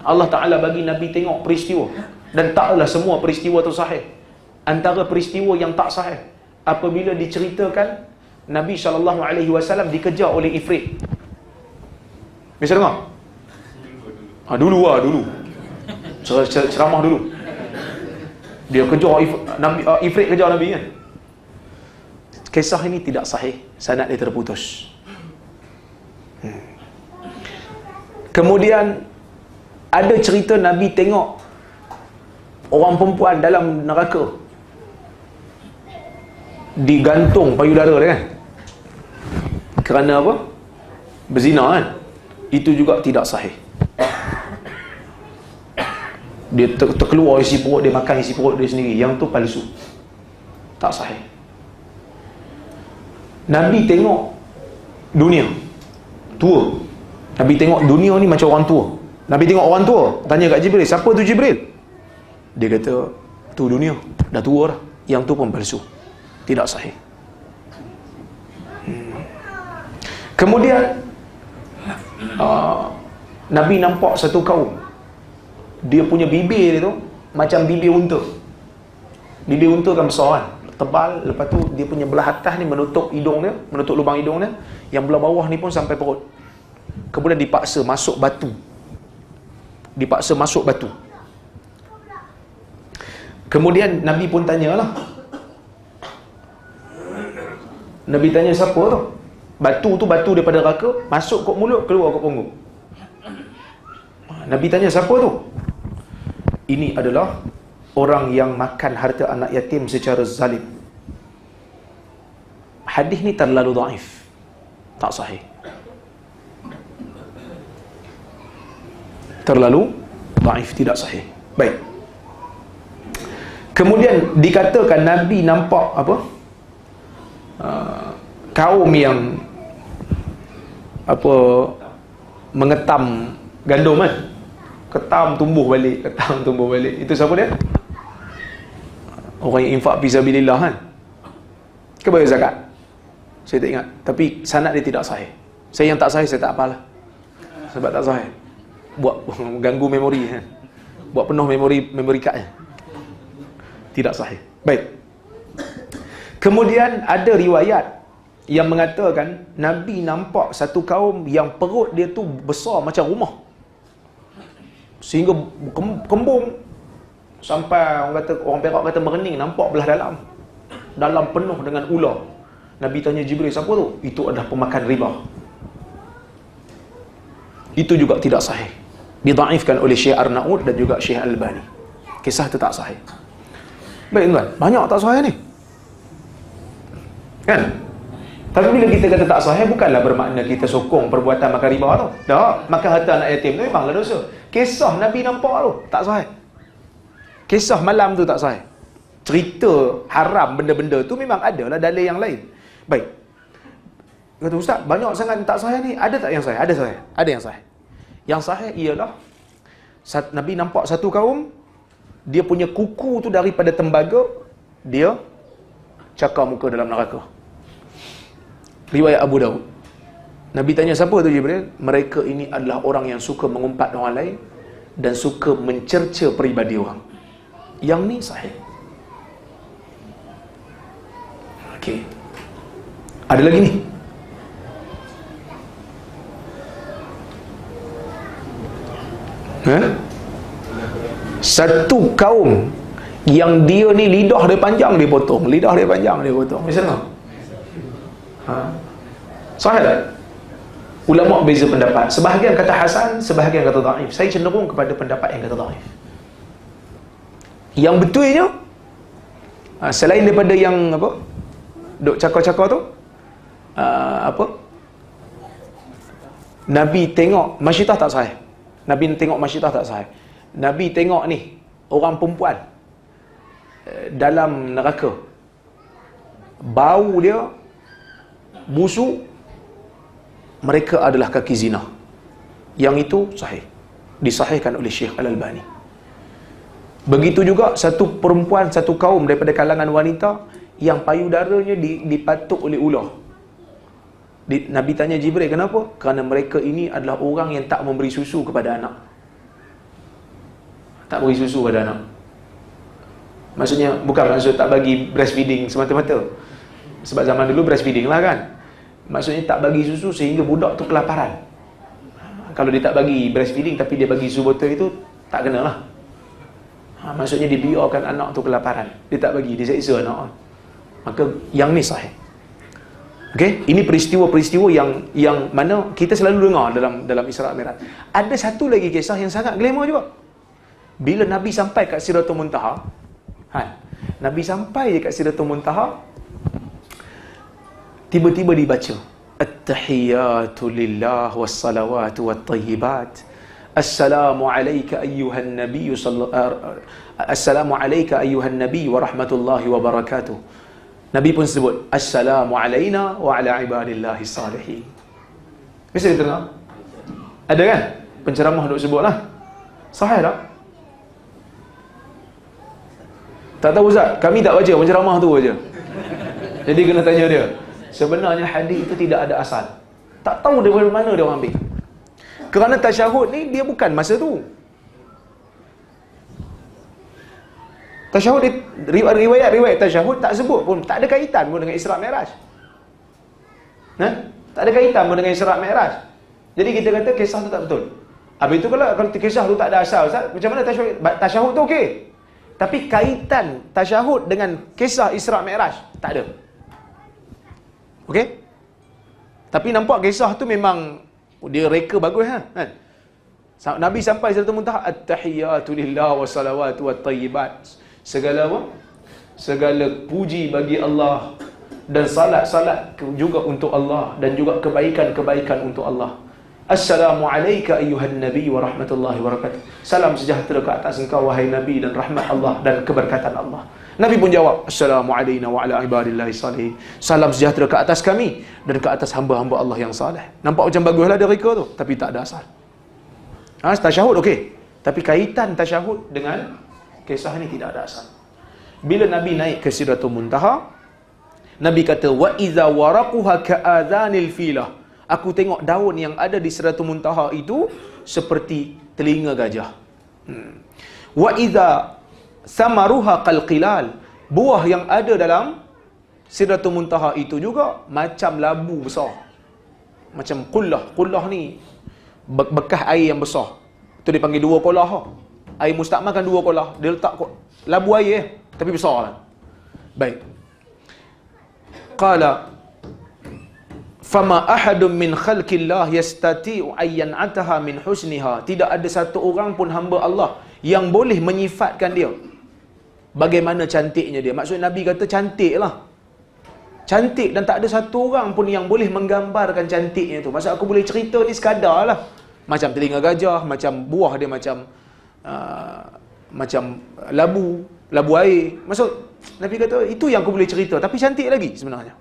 Allah Ta'ala bagi Nabi tengok peristiwa, dan taklah semua peristiwa tu sahih. Antara peristiwa yang tak sahih, apabila diceritakan Nabi SAW dikejar oleh Ifrit. Bisa dengar? Dulu ceramah dulu. Dia kejar Ifrit kejar Nabi kan. Kisah ini tidak sahih, sanad dia terputus. Kemudian ada cerita Nabi tengok orang perempuan dalam neraka, digantung payudara dia kan, kerana apa? Berzina kan. Itu juga tidak sahih. Dia terkeluar isi perut dia, makan isi perut dia sendiri. Yang tu palsu, tak sahih. Nabi tengok dunia tua. Nabi tengok dunia ni macam orang tua. Nabi tengok orang tua, tanya kat Jibril, siapa tu Jibril? Dia kata, tu dunia, dah tua dah. Yang tu pun palsu, tidak sahih. Kemudian Nabi nampak satu kaum, dia punya bibir dia tu macam bibir unta. Bibir unta kan besar kan, tebal. Lepas tu dia punya belah atas ni menutup hidung dia, menutup lubang hidung dia. Yang belah bawah ni pun sampai perut. Kemudian dipaksa masuk batu. Kemudian Nabi pun tanyalah. Nabi tanya, siapa tu? Batu tu batu daripada neraka, masuk kot mulut, keluar kot punggung. Nabi tanya, siapa tu? Ini adalah orang yang makan harta anak yatim secara zalim. Hadis ni terlalu dhaif, tak sahih. Terlalu dhaif, tidak sahih. Baik. Kemudian dikatakan Nabi nampak apa? Kaum yang mengetam gandum kan? Ketam tumbuh balik. Itu siapa dia? Orang yang infak fisabilillah kan? Ke bayar zakat? Saya tak ingat. Tapi sanad dia tidak sahih. Saya yang tak sahih saya tak apalah. Sebab tak sahih. Buat ganggu memori kan? Buat penuh memori cardnya. Tidak sahih. Baik. Kemudian ada riwayat yang mengatakan Nabi nampak satu kaum yang perut dia tu besar macam rumah, sehingga kembung sampai orang Perak kata merening, nampak belah dalam penuh dengan ular. Nabi tanya Jibril, siapa tu? Itu adalah pemakan riba. Itu juga tidak sahih, didhaifkan oleh Syekh Arnaud dan juga Syekh Albani. Kisah itu tak sahih. Baik tuan, banyak tak sahih ni kan? Tapi bila kita kata tak sahih, bukanlah bermakna kita sokong perbuatan makan riba tu. Tak, makan harta anak yatim tu memanglah dosa. Kisah Nabi nampak tu tak sahih. Kisah malam tu tak sahih. Cerita haram benda-benda tu memang ada lah dalil yang lain. Baik. Kata ustaz, banyak sangat tak sahih ni. Ada tak yang sahih? Ada sahih. Ada yang sahih. Yang sahih ialah Nabi nampak satu kaum, dia punya kuku tu daripada tembaga, dia cakar muka dalam neraka. Riwayat Abu Daud. Nabi tanya, siapa tu Jibril? Mereka ini adalah orang yang suka mengumpat orang lain dan suka mencerca peribadi orang. Yang ni sahih. Okey. Ada lagi ni. Satu kaum yang dia ni lidah dia panjang dia potong, lidah dia panjang dia potong. Misalnya sahih tak? Ulama beza pendapat. Sebahagian kata hasan, sebahagian kata dhaif. Saya cenderung kepada pendapat yang kata dhaif. Yang betulnya selain daripada yang apa, duk cakar-cakar tu, Nabi tengok masyidah tak sahih. Nabi tengok masyidah tak sahih. Nabi tengok ni orang perempuan dalam neraka, bau dia busuk, mereka adalah kaki zina. Yang itu sahih, disahihkan oleh Syekh Al-Albani. Begitu juga satu perempuan, satu kaum daripada kalangan wanita yang payudaranya dipatuk oleh ular. Nabi tanya Jibril, kenapa? Kerana mereka ini adalah orang yang tak memberi susu kepada anak. Tak beri susu pada anak. Maksudnya bukan maksud tak bagi breastfeeding semata-mata. Sebab zaman dulu breastfeeding lah kan. Maksudnya tak bagi susu sehingga budak tu kelaparan. Kalau dia tak bagi breastfeeding tapi dia bagi susu botol itu, tak kena lah. Maksudnya dia biarkan anak tu kelaparan. Dia tak bagi, dia seksa anak. Maka yang ni sahih. Okey, ini peristiwa-peristiwa yang mana kita selalu dengar dalam Isra' Mi'raj. Ada satu lagi kisah yang sangat glamour juga. Bila Nabi sampai kat Sidratul Muntaha, Nabi sampai je kat Sidratul Muntaha, tiba-tiba dibaca At-tahiyyatu lillah was-salawatu wat-tayyibat. Assalamu alayka ayyuhan nabiy Assalamu alayka ayyuhan nabiy wa rahmatullahi wa barakatuh. Nabi pun sebut Assalamu alayna wa ala ibadillahi salihin. Bisa kita dengar? Ada kan? Penceramah duk sebutlah. Sahih tak? Tak tahu Ustaz, kami tak baca penceramah tu aja. Jadi kena tanya dia. Sebenarnya hadis itu tidak ada asal. Tak tahu dari mana dia orang ambil. Kerana tasyahud ni dia bukan masa tu. Tasyahud, riwayat tasyahud tak sebut pun, tak ada kaitan pun dengan Isra' Mi'raj. Tak ada kaitan pun dengan Isra' Mi'raj. Jadi kita kata kisah tu tak betul. Habis itu kalau kisah tu tak ada asal, Ustaz, macam mana tasyahud tu okey? Tapi kaitan tasyahud dengan kisah Isra' Mi'raj tak ada. Okey? Tapi nampak kisah tu memang dia reka bagus kan? Nabi sampai Sidratul Muntaha, at-tahiyyatu lillah was-salawatu wat-tayyibat. Segala apa? Segala puji bagi Allah dan salat-salat juga untuk Allah dan juga kebaikan-kebaikan untuk Allah. Assalamu alayka ayyuhan nabiy wa rahmatullahi wa barakatuh. Salam sejahtera ke atas engkau wahai Nabi dan rahmat Allah dan keberkatan Allah. Nabi pun jawab, Assalamu alayna wa ala ibadillahi salihin. Salam sejahtera ke atas kami dan ke atas hamba-hamba Allah yang saleh. Nampak macam baguslah dia reka tu, tapi tak ada asal. Tasyahud okey, tapi kaitan tasyahud dengan kisah ni tidak ada asal. Bila Nabi naik ke Sidratul Muntaha, Nabi kata, wa iza waraquha ka'adhanil filah. Aku tengok daun yang ada di Sidratul Muntaha itu seperti telinga gajah. Wa iza samaruha qalqilal. Buah yang ada dalam Sidratul Muntaha itu juga macam labu besar. Macam qullah. Qullah ni bekas air yang besar. Itu dipanggil dua kolah. Air mustakmal kan dua kolah. Dia letak labu air tapi besar lah. Baik. Qala fama ahadun min khalqillah yastati'u ayyan ataha min husniha. Tidak ada satu orang pun hamba Allah yang boleh menyifatkan dia bagaimana cantiknya dia. Maksud Nabi kata cantik lah. Cantik dan tak ada satu orang pun yang boleh menggambarkan cantiknya tu. Maksud aku boleh cerita ni sekadar lah. Macam telinga gajah, macam buah dia macam labu air. Maksud Nabi kata itu yang aku boleh cerita, tapi cantik lagi sebenarnya.